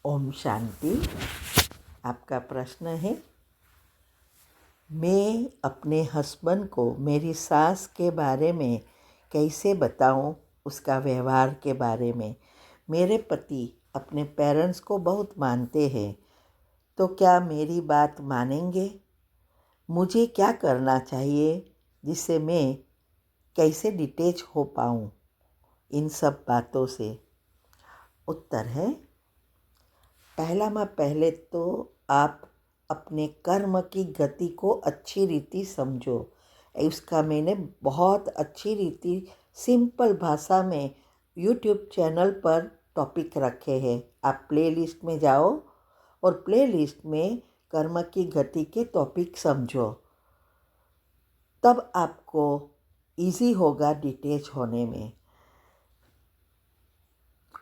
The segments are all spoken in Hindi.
ओम शांति। आपका प्रश्न है, मैं अपने हस्बैंड को मेरी सास के बारे में कैसे बताऊं, उसका व्यवहार के बारे में। मेरे पति अपने पेरेंट्स को बहुत मानते हैं, तो क्या मेरी बात मानेंगे? मुझे क्या करना चाहिए जिससे मैं कैसे डिटैच हो पाऊं इन सब बातों से? उत्तर है, पहले तो आप अपने कर्म की गति को अच्छी रीति समझो। इसका मैंने बहुत अच्छी रीति सिंपल भाषा में यूट्यूब चैनल पर टॉपिक रखे हैं। आप प्लेलिस्ट में जाओ और प्लेलिस्ट में कर्म की गति के टॉपिक समझो, तब आपको इजी होगा डिटैच होने में।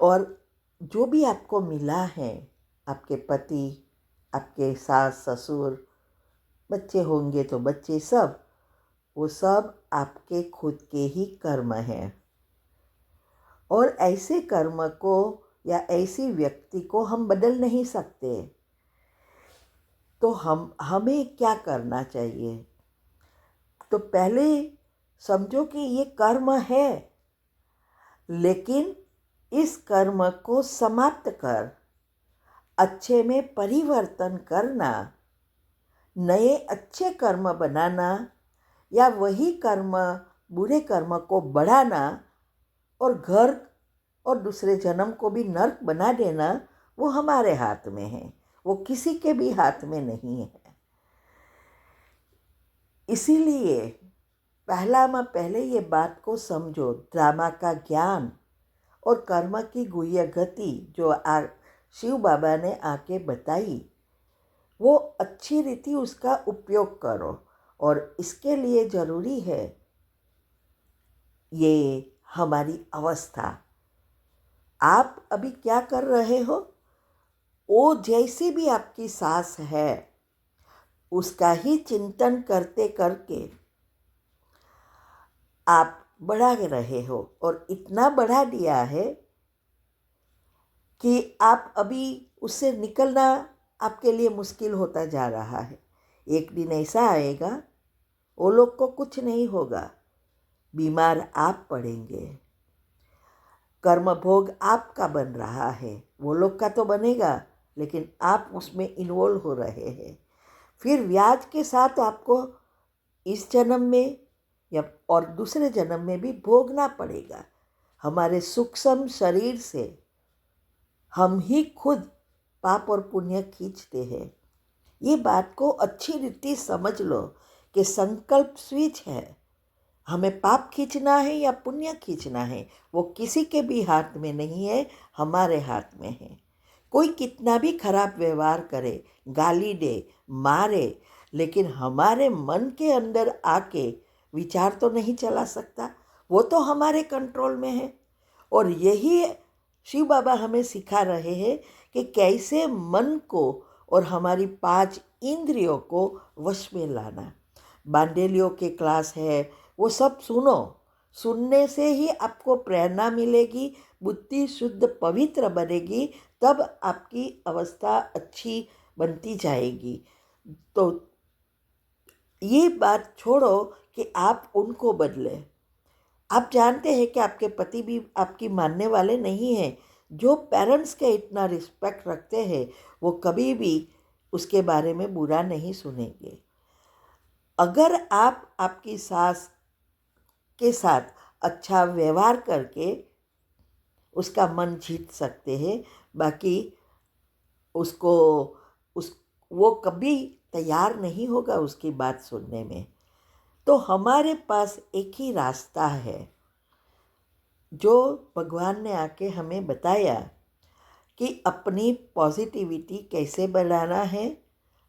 और जो भी आपको मिला है, आपके पति, आपके सास ससुर, बच्चे होंगे तो बच्चे, सब वो सब आपके खुद के ही कर्म हैं। और ऐसे कर्म को या ऐसी व्यक्ति को हम बदल नहीं सकते। तो हमें क्या करना चाहिए? तो पहले समझो कि ये कर्म है, लेकिन इस कर्म को समाप्त कर अच्छे में परिवर्तन करना, नए अच्छे कर्म बनाना, या वही कर्म बुरे कर्म को बढ़ाना और घर और दूसरे जन्म को भी नर्क बना देना, वो हमारे हाथ में है, वो किसी के भी हाथ में नहीं है। इसीलिए पहले ये बात को समझो, ड्रामा का ज्ञान और कर्म की गुह्य गति जो शिव बाबा ने आके बताई, वो अच्छी रीति उसका उपयोग करो। और इसके लिए ज़रूरी है ये हमारी अवस्था। आप अभी क्या कर रहे हो, वो जैसी भी आपकी सास है उसका ही चिंतन करते करके आप बढ़ा रहे हो, और इतना बढ़ा दिया है कि आप अभी उससे निकलना आपके लिए मुश्किल होता जा रहा है। एक दिन ऐसा आएगा, वो लोग को कुछ नहीं होगा, बीमार आप पड़ेंगे। कर्म भोग आपका बन रहा है, वो लोग का तो बनेगा, लेकिन आप उसमें इन्वॉल्व हो रहे हैं। फिर व्याज के साथ आपको इस जन्म में या और दूसरे जन्म में भी भोगना पड़ेगा। हमारे सूक्ष्म शरीर से हम ही खुद पाप और पुण्य खींचते हैं। ये बात को अच्छी रीति समझ लो कि संकल्प स्विच है। हमें पाप खींचना है या पुण्य खींचना है, वो किसी के भी हाथ में नहीं है, हमारे हाथ में है। कोई कितना भी खराब व्यवहार करे, गाली दे, मारे, लेकिन हमारे मन के अंदर आके विचार तो नहीं चला सकता, वो तो हमारे कंट्रोल में है। और यही शिव बाबा हमें सिखा रहे हैं कि कैसे मन को और हमारी 5 इंद्रियों को वश में लाना। बांडेलियों के क्लास है, वो सब सुनो। सुनने से ही आपको प्रेरणा मिलेगी, बुद्धि शुद्ध पवित्र बनेगी, तब आपकी अवस्था अच्छी बनती जाएगी। तो ये बात छोड़ो कि आप उनको बदलें। आप जानते हैं कि आपके पति भी आपकी मानने वाले नहीं हैं। जो पेरेंट्स के इतना रिस्पेक्ट रखते हैं, वो कभी भी उसके बारे में बुरा नहीं सुनेंगे। अगर आप आपकी सास के साथ अच्छा व्यवहार करके उसका मन जीत सकते हैं, बाकी उसको वो कभी तैयार नहीं होगा उसकी बात सुनने में। तो हमारे पास एक ही रास्ता है जो भगवान ने आके हमें बताया कि अपनी पॉजिटिविटी कैसे बढ़ाना है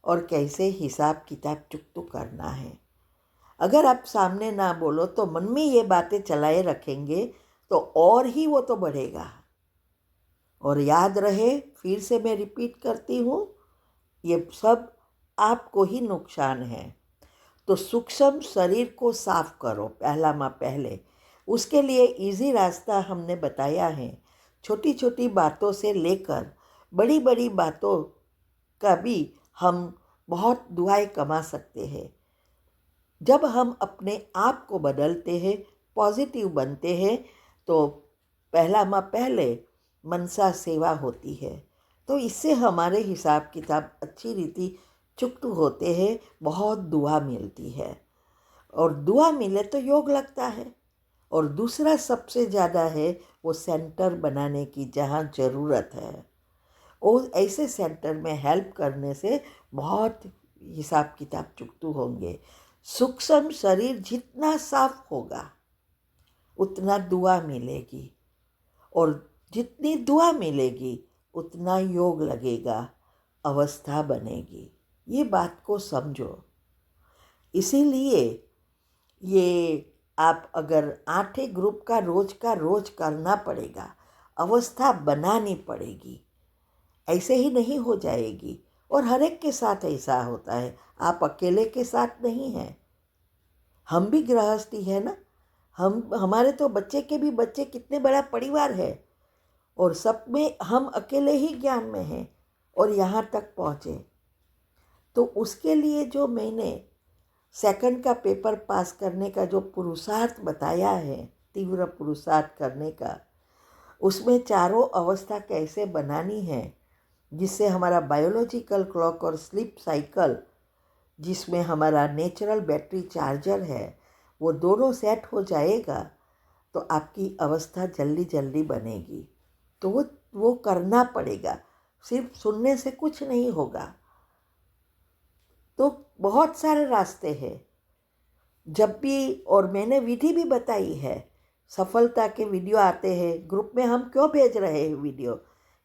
और कैसे हिसाब किताब चुकता करना है। अगर आप सामने ना बोलो तो मन में ये बातें चलाए रखेंगे, तो और ही वो तो बढ़ेगा। और याद रहे, फिर से मैं रिपीट करती हूँ, ये सब आपको ही नुकसान है। तो सूक्ष्म शरीर को साफ करो पहले। उसके लिए इजी रास्ता हमने बताया है। छोटी छोटी बातों से लेकर बड़ी बड़ी बातों का भी हम बहुत दुआएं कमा सकते हैं। जब हम अपने आप को बदलते हैं, पॉजिटिव बनते हैं, तो पहले मनसा सेवा होती है। तो इससे हमारे हिसाब किताब अच्छी रीति चुकत होते हैं, बहुत दुआ मिलती है। और दुआ मिले तो योग लगता है। और दूसरा सबसे ज़्यादा है वो सेंटर बनाने की, जहाँ ज़रूरत है वो ऐसे सेंटर में हेल्प करने से बहुत हिसाब किताब चुकतू होंगे। सूक्ष्म शरीर जितना साफ होगा उतना दुआ मिलेगी, और जितनी दुआ मिलेगी उतना योग लगेगा, अवस्था बनेगी। ये बात को समझो। इसीलिए ये आप अगर 8 ग्रुप का रोज करना पड़ेगा, अवस्था बनानी पड़ेगी, ऐसे ही नहीं हो जाएगी। और हर एक के साथ ऐसा होता है, आप अकेले के साथ नहीं हैं। हम भी गृहस्थी है ना, हमारे तो बच्चे के भी बच्चे, कितने बड़ा परिवार है, और सब में हम अकेले ही ज्ञान में हैं और यहाँ तक पहुँचे। तो उसके लिए जो मैंने सेकंड का पेपर पास करने का जो पुरुषार्थ बताया है, तीव्र पुरुषार्थ करने का, उसमें चारों अवस्था कैसे बनानी है, जिससे हमारा बायोलॉजिकल क्लॉक और स्लीप साइकिल, जिसमें हमारा नेचुरल बैटरी चार्जर है, वो दोनों सेट हो जाएगा तो आपकी अवस्था जल्दी जल्दी बनेगी। तो वो करना पड़ेगा, सिर्फ सुनने से कुछ नहीं होगा। तो बहुत सारे रास्ते हैं। जब भी, और मैंने विधि भी बताई है, सफलता के वीडियो आते हैं ग्रुप में, हम क्यों भेज रहे हैं वीडियो?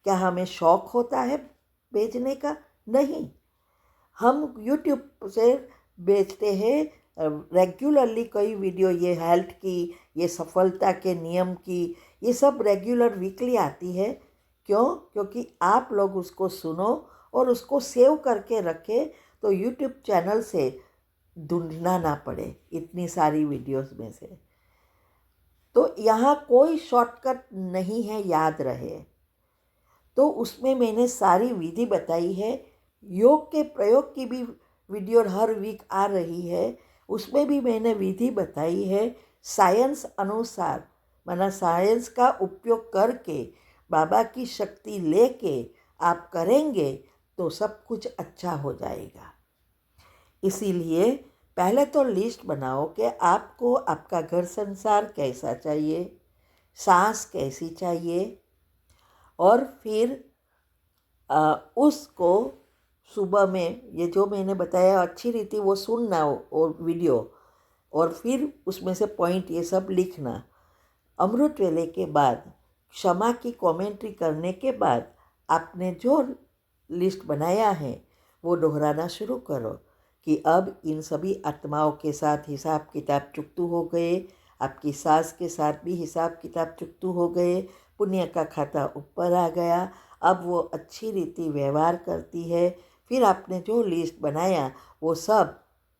क्या हमें शौक होता है भेजने का? नहीं, हम यूट्यूब से भेजते हैं रेगुलरली कई वीडियो, ये हेल्थ की, ये सफलता के नियम की, ये सब रेगुलर वीकली आती है। क्यों? क्योंकि आप लोग उसको सुनो और उसको सेव करके रखें, तो यूट्यूब चैनल से ढूंढना ना पड़े इतनी सारी वीडियोस में से। तो यहाँ कोई शॉर्टकट नहीं है, याद रहे। तो उसमें मैंने सारी विधि बताई है। योग के प्रयोग की भी वीडियो हर वीक आ रही है, उसमें भी मैंने विधि बताई है। साइंस अनुसार, माना साइंस का उपयोग करके, बाबा की शक्ति लेके आप करेंगे तो सब कुछ अच्छा हो जाएगा। इसीलिए पहले तो लिस्ट बनाओ कि आपको आपका घर संसार कैसा चाहिए, सांस कैसी चाहिए, और फिर उसको सुबह में ये जो मैंने बताया अच्छी रीति वो सुनना और वीडियो, और फिर उसमें से पॉइंट ये सब लिखना। अमृत वेले के बाद, क्षमा की कमेंट्री करने के बाद, आपने जो लिस्ट बनाया है वो दोहराना शुरू करो कि अब इन सभी आत्माओं के साथ हिसाब किताब चुकतू हो गए, आपकी सास के साथ भी हिसाब किताब चुकतू हो गए, पुण्य का खाता ऊपर आ गया, अब वो अच्छी रीति व्यवहार करती है। फिर आपने जो लिस्ट बनाया वो सब,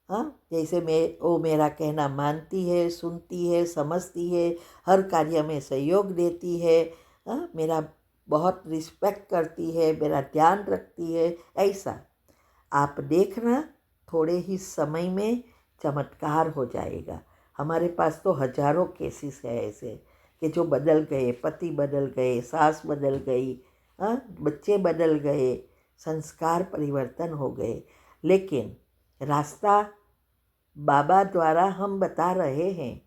हाँ, जैसे वो मेरा कहना मानती है, सुनती है, समझती है, हर कार्य में सहयोग देती है, हाँ, मेरा बहुत रिस्पेक्ट करती है, मेरा ध्यान रखती है, ऐसा आप देखना। थोड़े ही समय में चमत्कार हो जाएगा। हमारे पास तो हजारों केसेस है ऐसे कि जो बदल गए, पति बदल गए, सास बदल गई, हाँ, बच्चे बदल गए, संस्कार परिवर्तन हो गए। लेकिन रास्ता बाबा द्वारा हम बता रहे हैं,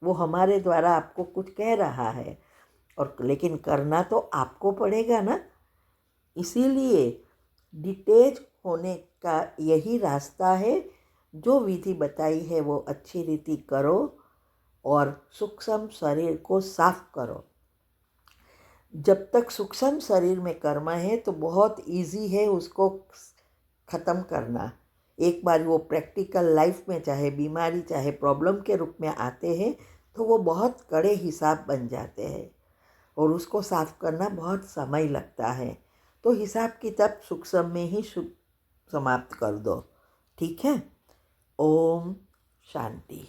वो हमारे द्वारा आपको कुछ कह रहा है, और लेकिन करना तो आपको पड़ेगा ना। इसीलिए डिटेच होने का यही रास्ता है। जो विधि बताई है वो अच्छी रीति करो और सूक्ष्म शरीर को साफ करो। जब तक सूक्ष्म शरीर में कर्म है तो बहुत इजी है उसको ख़त्म करना। एक बार वो प्रैक्टिकल लाइफ में चाहे बीमारी चाहे प्रॉब्लम के रूप में आते हैं तो वो बहुत कड़े हिसाब बन जाते हैं, और उसको साफ करना बहुत समय लगता है। तो हिसाब किताब सूक्ष्म में ही समाप्त कर दो। ठीक है? ओम शांति।